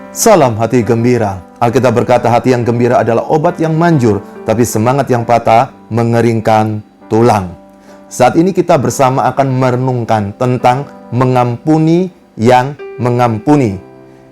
Salam hati gembira. Alkitab berkata hati yang gembira adalah obat yang manjur, tapi semangat yang patah mengeringkan tulang. Saat ini kita bersama akan merenungkan tentang mengampuni yang mengampuni.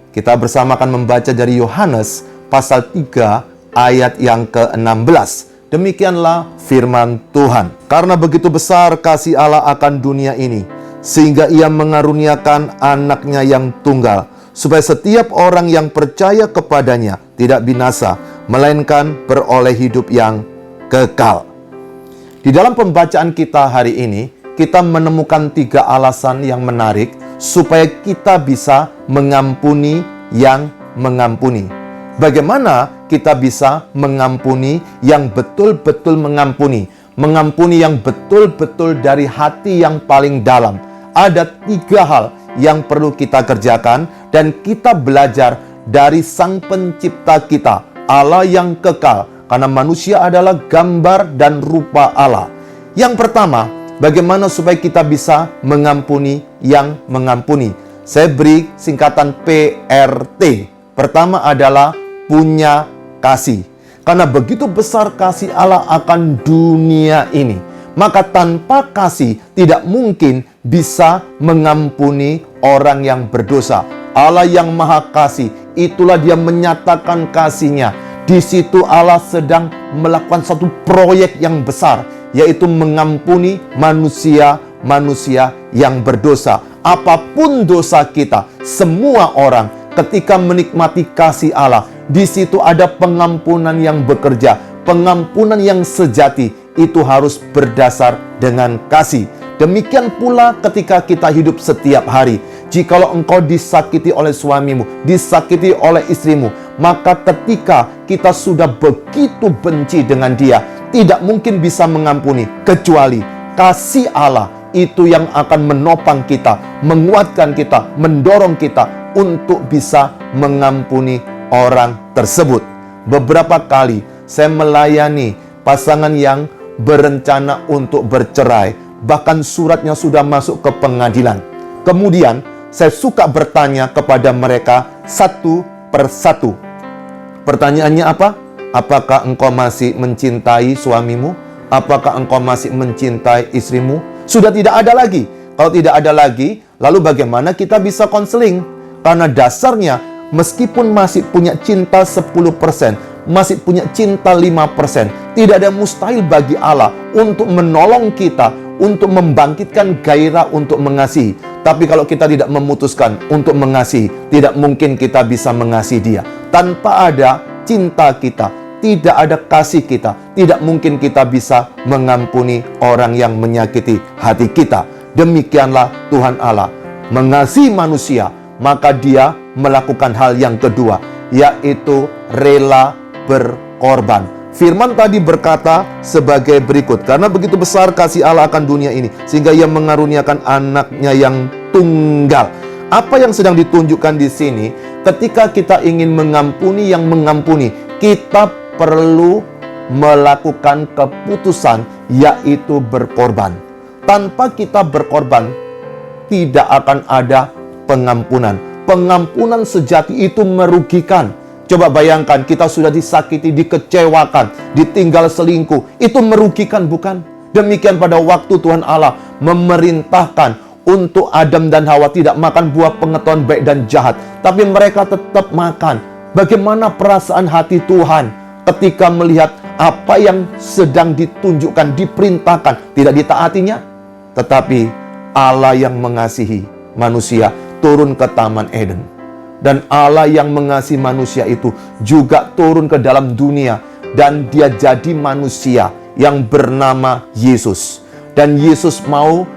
Kita bersama akan membaca dari Yohanes pasal 3 ayat yang ke-16. Demikianlah firman Tuhan. Karena begitu besar kasih Allah akan dunia ini, sehingga ia mengaruniakan anaknya yang tunggal, supaya setiap orang yang percaya kepadanya tidak binasa, melainkan beroleh hidup yang kekal. Di dalam pembacaan kita hari ini, kita menemukan 3 alasan yang menarik supaya kita bisa mengampuni yang mengampuni. Bagaimana kita bisa mengampuni yang betul-betul mengampuni? Mengampuni yang betul-betul dari hati yang paling dalam. Ada 3 hal yang perlu kita kerjakan dan kita belajar dari Sang Pencipta kita, Allah yang kekal, karena manusia adalah gambar dan rupa Allah. Yang pertama, bagaimana supaya kita bisa mengampuni yang mengampuni? Saya beri singkatan PRT. Pertama adalah punya kasih. Karena begitu besar kasih Allah akan dunia ini, maka tanpa kasih tidak mungkin bisa mengampuni orang yang berdosa. Allah yang maha kasih, itulah dia menyatakan kasihnya. Di situ Allah sedang melakukan satu proyek yang besar, yaitu mengampuni manusia-manusia yang berdosa. Apapun dosa kita, semua orang ketika menikmati kasih Allah, di situ ada pengampunan yang bekerja, pengampunan yang sejati. Itu harus berdasar dengan kasih. Demikian pula ketika kita hidup setiap hari. Jikalau engkau disakiti oleh suamimu, disakiti oleh istrimu, maka ketika kita sudah begitu benci dengan dia, tidak mungkin bisa mengampuni, kecuali kasih Allah itu yang akan menopang kita, menguatkan kita, mendorong kita untuk bisa mengampuni orang tersebut. Beberapa kali saya melayani pasangan yang berencana untuk bercerai, bahkan suratnya sudah masuk ke pengadilan. Kemudian saya suka bertanya kepada mereka satu persatu. Pertanyaannya apa? Apakah engkau masih mencintai suamimu? Apakah engkau masih mencintai istrimu? Sudah tidak ada lagi. Kalau tidak ada lagi, lalu bagaimana kita bisa konseling? Karena dasarnya, meskipun masih punya cinta 10%, masih punya cinta 5%, tidak ada mustahil bagi Allah untuk menolong kita, untuk membangkitkan gairah untuk mengasihi. Tapi kalau kita tidak memutuskan untuk mengasihi, tidak mungkin kita bisa mengasihi dia. Tanpa ada cinta kita, tidak ada kasih kita, tidak mungkin kita bisa mengampuni orang yang menyakiti hati kita. Demikianlah Tuhan Allah mengasihi manusia, maka dia melakukan hal yang kedua, yaitu rela berkorban. Firman tadi berkata sebagai berikut, karena begitu besar kasih Allah akan dunia ini, sehingga ia mengaruniakan anaknya yang tunggal. Apa yang sedang ditunjukkan di sini? Ketika kita ingin mengampuni yang mengampuni, kita perlu melakukan keputusan, yaitu berkorban. Tanpa kita berkorban, tidak akan ada pengampunan. Pengampunan sejati itu merugikan. Coba bayangkan, kita sudah disakiti, dikecewakan, ditinggal selingkuh. Itu merugikan, bukan? Demikian pada waktu Tuhan Allah memerintahkan untuk Adam dan Hawa tidak makan buah pengetahuan baik dan jahat, tapi mereka tetap makan. Bagaimana perasaan hati Tuhan ketika melihat apa yang sedang ditunjukkan, diperintahkan, tidak ditaatinya? Tetapi Allah yang mengasihi manusia turun ke Taman Eden. Dan Allah yang mengasihi manusia itu juga turun ke dalam dunia. Dan dia jadi manusia yang bernama Yesus. Dan Yesus mau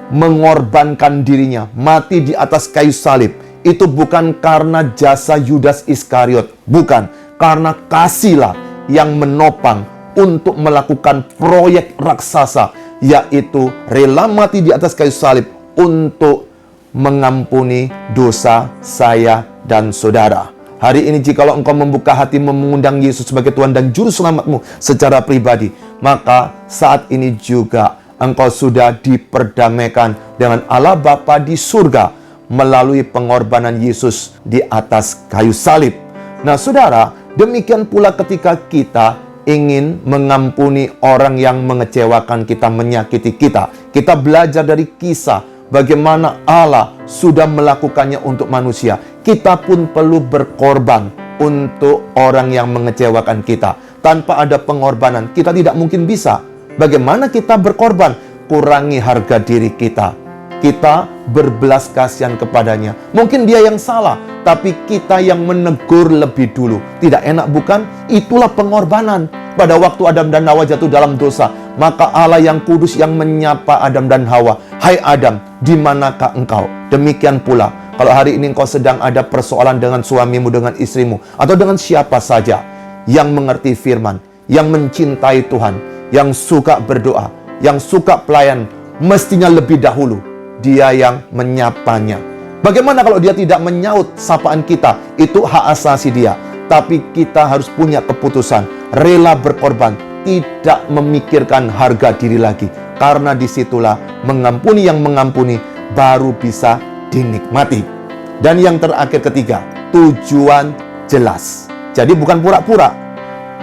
mengorbankan dirinya, mati di atas kayu salib. Itu bukan karena jasa Yudas Iskariot, bukan, karena kasihlah yang menopang untuk melakukan proyek raksasa, yaitu rela mati di atas kayu salib untuk mengampuni dosa saya dan saudara. Hari ini jikalau engkau membuka hati mengundang Yesus sebagai Tuhan dan Juru Selamatmu secara pribadi, maka saat ini juga engkau sudah diperdamaikan dengan Allah Bapa di surga melalui pengorbanan Yesus di atas kayu salib. Nah, saudara, demikian pula ketika kita ingin mengampuni orang yang mengecewakan kita, menyakiti kita. Kita belajar dari kisah bagaimana Allah sudah melakukannya untuk manusia. Kita pun perlu berkorban untuk orang yang mengecewakan kita. Tanpa ada pengorbanan, kita tidak mungkin bisa. Bagaimana kita berkorban? Kurangi harga diri kita. Kita berbelas kasihan kepadanya. Mungkin dia yang salah, tapi kita yang menegur lebih dulu. Tidak enak bukan? Itulah pengorbanan. Pada waktu Adam dan Hawa jatuh dalam dosa, maka Allah yang kudus yang menyapa Adam dan Hawa. Hai Adam, di manakah engkau? Demikian pula, kalau hari ini engkau sedang ada persoalan dengan suamimu, dengan istrimu, atau dengan siapa saja yang mengerti firman, yang mencintai Tuhan, yang suka berdoa, yang suka pelayan, mestinya lebih dahulu dia yang menyapanya. Bagaimana kalau dia tidak menyaut sapaan kita? Itu hak asasi dia. Tapi kita harus punya keputusan, rela berkorban, tidak memikirkan harga diri lagi. Karena disitulah mengampuni yang mengampuni baru bisa dinikmati. Dan yang terakhir ketiga, tujuan jelas. Jadi bukan pura-pura.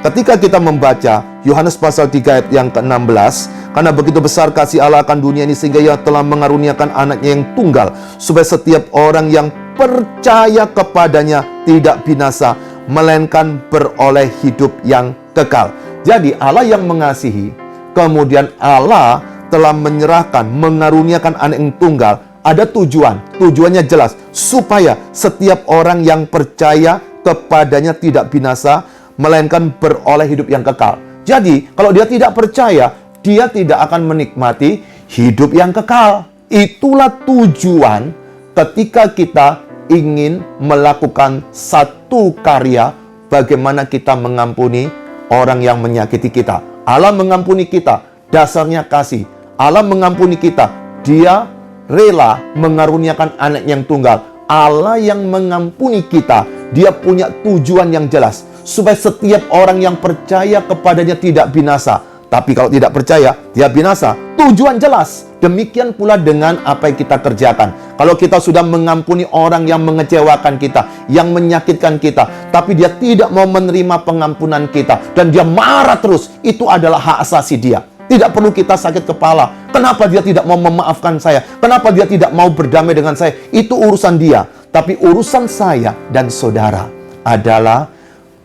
Ketika kita membaca Yohanes pasal 3 ayat yang ke-16, karena begitu besar kasih Allah akan dunia ini sehingga Ia telah mengaruniakan anaknya yang tunggal, supaya setiap orang yang percaya kepadanya tidak binasa, melainkan beroleh hidup yang kekal. Jadi Allah yang mengasihi, kemudian Allah telah menyerahkan, mengaruniakan anak yang tunggal. Ada tujuan, tujuannya jelas, supaya setiap orang yang percaya kepadanya tidak binasa, melainkan beroleh hidup yang kekal. Jadi, kalau dia tidak percaya, dia tidak akan menikmati hidup yang kekal. Itulah tujuan ketika kita ingin melakukan satu karya, bagaimana kita mengampuni orang yang menyakiti kita. Allah mengampuni kita, dasarnya kasih. Allah mengampuni kita, Dia rela mengaruniakan anak yang tunggal. Allah yang mengampuni kita, Dia punya tujuan yang jelas, supaya setiap orang yang percaya kepadanya tidak binasa. Tapi kalau tidak percaya, dia binasa. Tujuan jelas. Demikian pula dengan apa yang kita kerjakan. Kalau kita sudah mengampuni orang yang mengecewakan kita, yang menyakitkan kita, tapi dia tidak mau menerima pengampunan kita, dan dia marah terus, itu adalah hak asasi dia. Tidak perlu kita sakit kepala. Kenapa dia tidak mau memaafkan saya? Kenapa dia tidak mau berdamai dengan saya? Itu urusan dia. Tapi urusan saya dan saudara adalah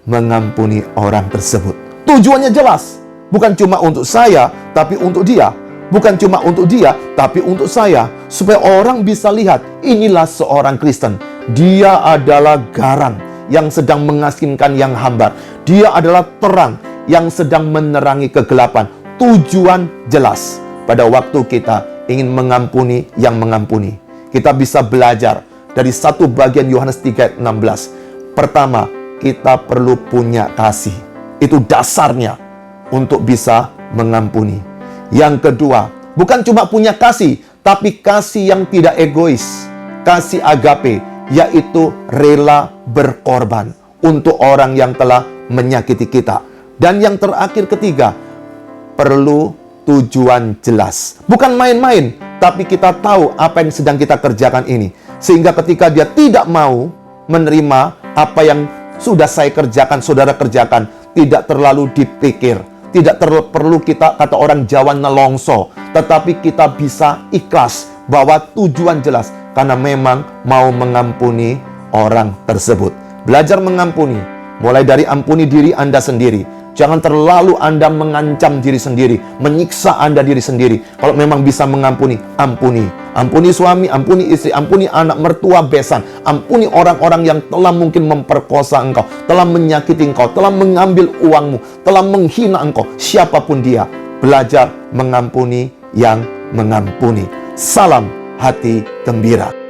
mengampuni orang tersebut. Tujuannya jelas. Bukan cuma untuk saya, tapi untuk dia. Bukan cuma untuk dia, tapi untuk saya. Supaya orang bisa lihat, inilah seorang Kristen. Dia adalah garam yang sedang mengasinkan yang hambar. Dia adalah terang yang sedang menerangi kegelapan. Tujuan jelas. Pada waktu kita ingin mengampuni yang mengampuni, kita bisa belajar dari satu bagian Yohanes 3 ayat 16. Pertama, kita perlu punya kasih. Itu dasarnya untuk bisa mengampuni. Yang kedua, bukan cuma punya kasih, tapi kasih yang tidak egois. Kasih agape, yaitu rela berkorban untuk orang yang telah menyakiti kita. Dan yang terakhir ketiga, perlu tujuan jelas. Bukan main-main, tapi kita tahu apa yang sedang kita kerjakan ini. Sehingga ketika dia tidak mau menerima apa yang sudah saya kerjakan, saudara kerjakan, tidak terlalu dipikir. Tidak perlu kita, kata orang Jawa, nelongso. Tetapi kita bisa ikhlas bahwa tujuan jelas. Karena memang mau mengampuni orang tersebut. Belajar mengampuni. Mulai dari ampuni diri Anda sendiri. Jangan terlalu Anda mengancam diri sendiri, menyiksa Anda diri sendiri. Kalau memang bisa mengampuni, ampuni. Ampuni suami, ampuni istri, ampuni anak, mertua, besan. Ampuni orang-orang yang telah mungkin memperkosa engkau, telah menyakiti engkau, telah mengambil uangmu, telah menghina engkau. Siapapun dia, belajar mengampuni yang mengampuni. Salam hati gembira.